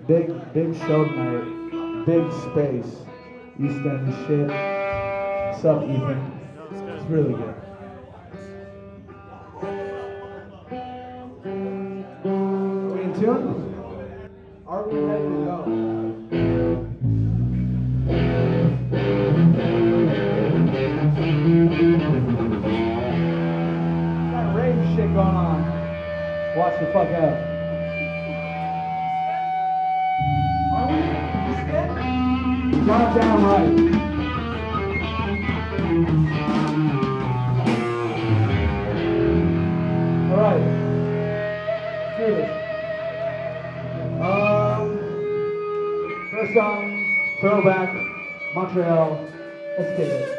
Big show tonight. Big space. East End shit. What's up, Ethan? It's really good. Are we in tune? Are we ready to go? Got rave shit going on. Watch the fuck out. Are we? Drop down right. Alright. Let's do this. First song, throwback, Montreal. Let's get it.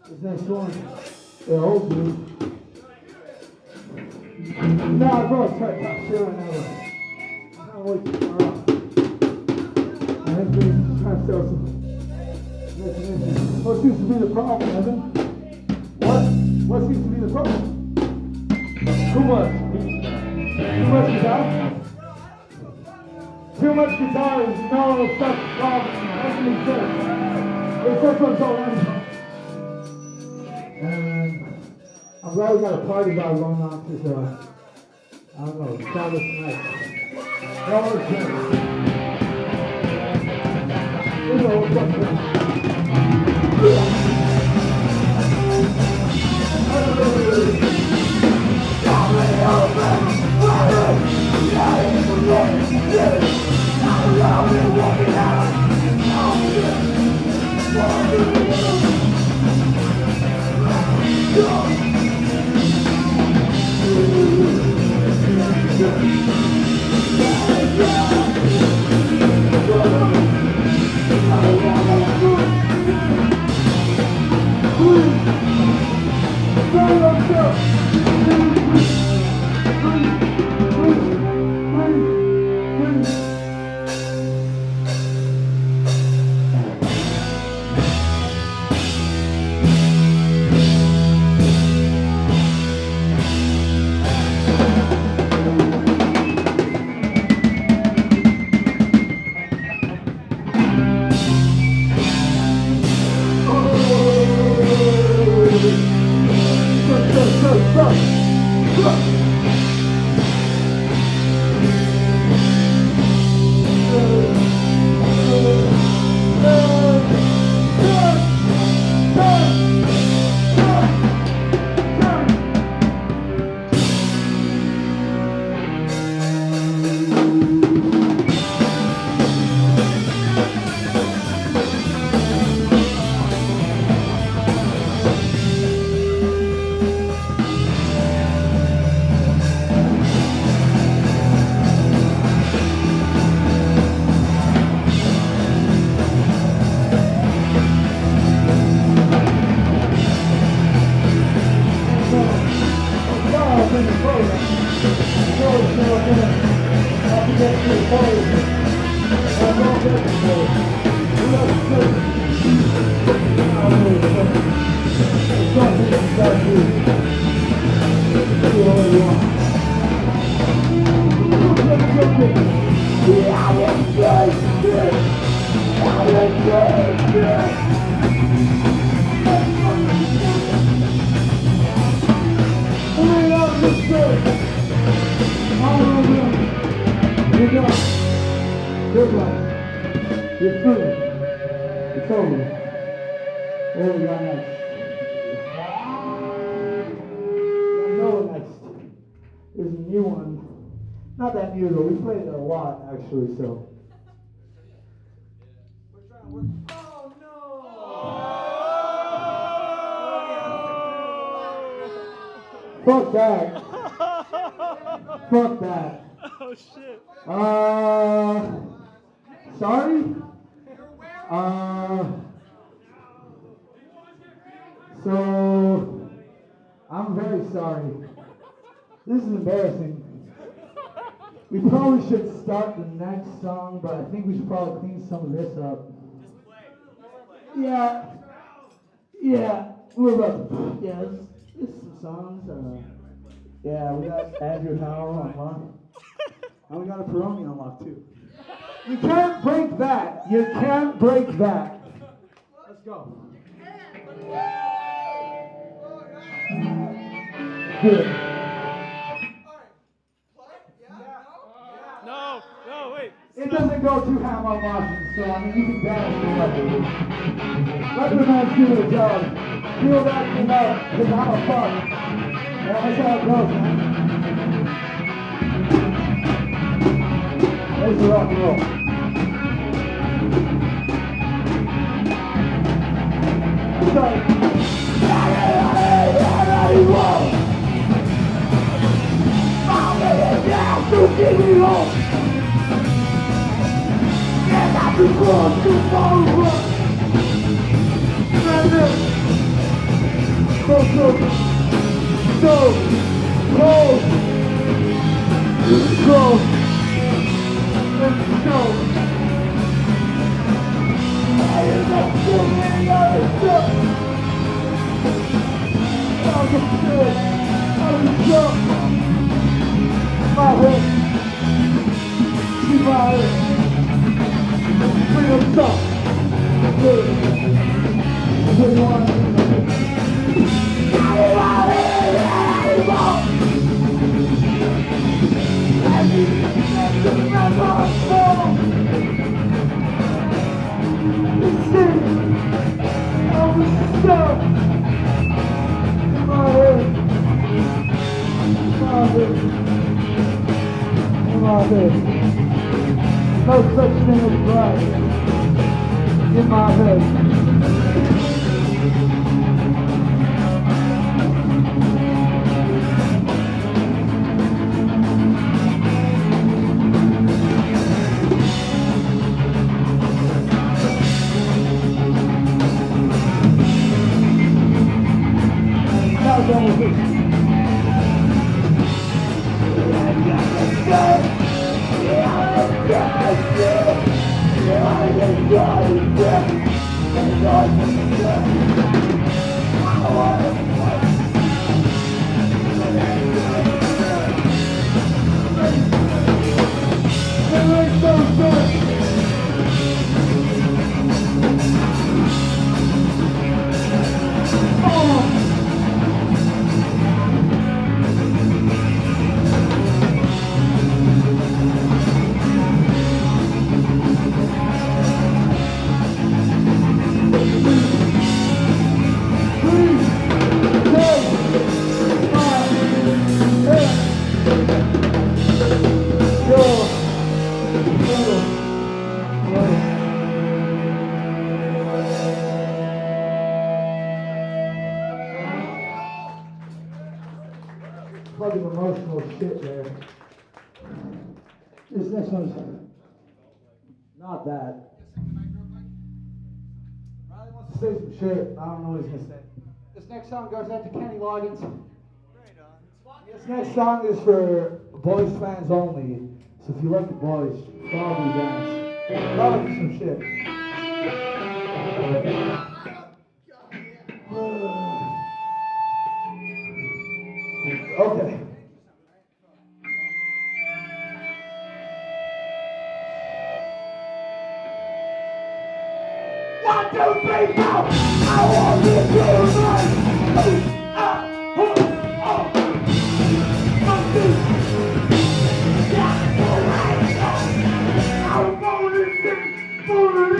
This next one, it holds me. Nah, bro, it's tight, top shit right now, though. I'm not waiting for her. I have been trying to sell some recognition. What seems to be the problem, Evan? What seems to be the problem? Too much. Too much guitar? Too much guitar is no such problem. Doesn't exist. It's such one's already. And I'm glad we got a party vibe going on because, I don't know, Sabbath night. That was good. You know what's up there. What we got next? I know next is a new one. Not that new though, we played it a lot actually, so. We're trying to work. Oh no! Fuck that. Fuck that. Oh shit. Sorry? So, I'm very sorry. This is embarrassing. We probably should start the next song, but I think we should probably clean some of this up. Yeah. We're about to, this is some songs. Yeah, we got Andrew Howell on lock. And we got a Peroni on lock too. You can't break that. You can't break that. Let's go. Good. No, wait. It doesn't go too ham on margin, so I mean you can dance it. Let the man do their job. Feel that thing out, because I'm a fuck. That's how it goes, man. There's the rock and roll. So, to give me hope. And I can cross too far away. And then, so close, let's go. I am not so many other stuff. I was good. I was drunk. My head, see my head, bring us up, good, what do you want to do? I need to remember song, the city of the sun, in my head, no such thing as pride in my head. Now it's almost it. Fucking emotional shit there. This next one's not that. Riley wants to say some shit. I don't know what he's gonna say. This next song goes out to Kenny Loggins. This next song is for boys fans only. So if you like the boys, probably dance. Probably some shit. Okay. 1, 2, 3, 4. I want you to run. I'm going to sing for the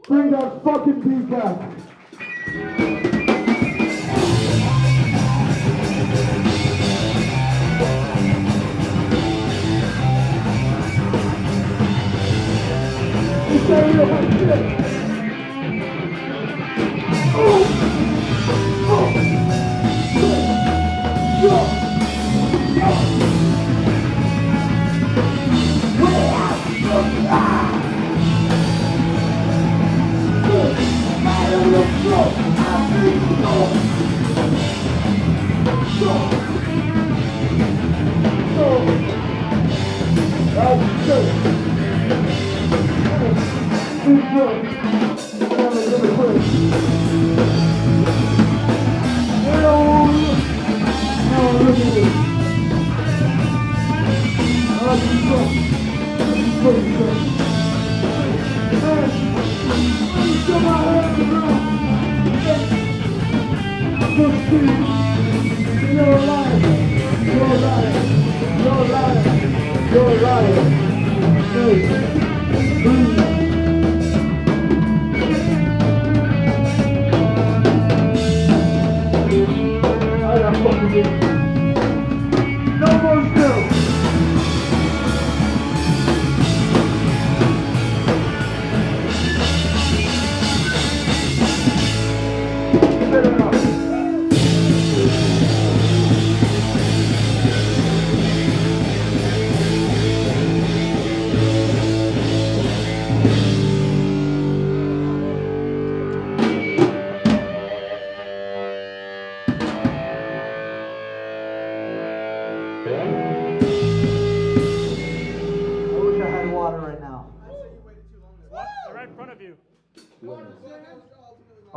Bring that fucking beat back.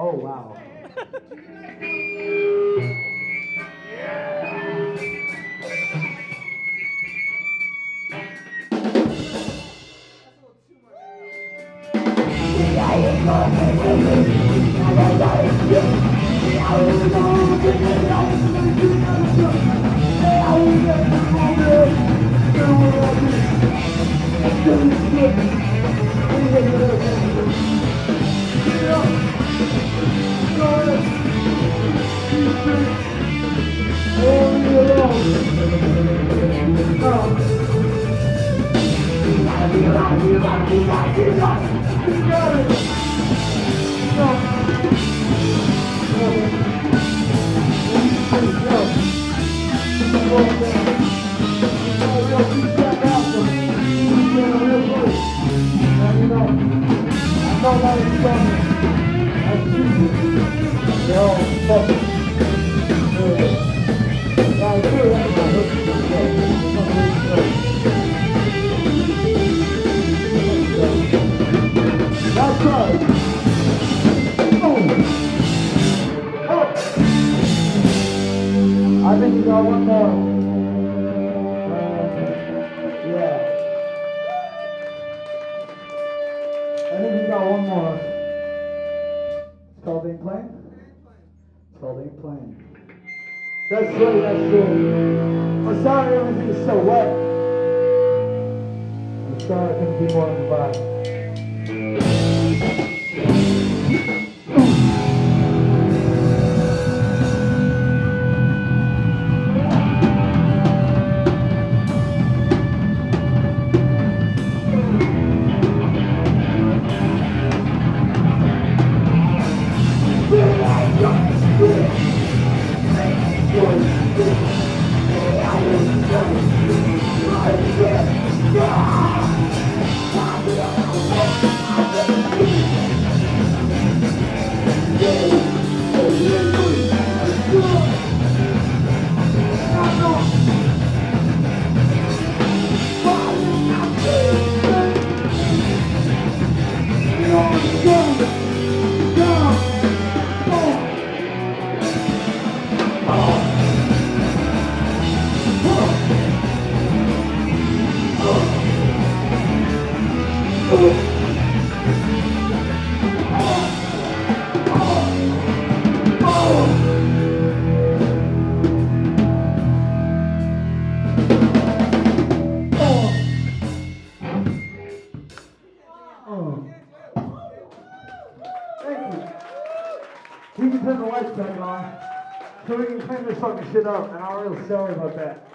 Oh, wow. I think you got one more. Yeah. I think you got one more. It's called Ain't Plain? It's called Ain't Plain. That's right, that's true. I'm sorry everything is so wet. I'm sorry I couldn't be more involved. Yeah. Thank you. We can turn the lights back on so we can clean this fucking shit up, and I'm really sorry about that.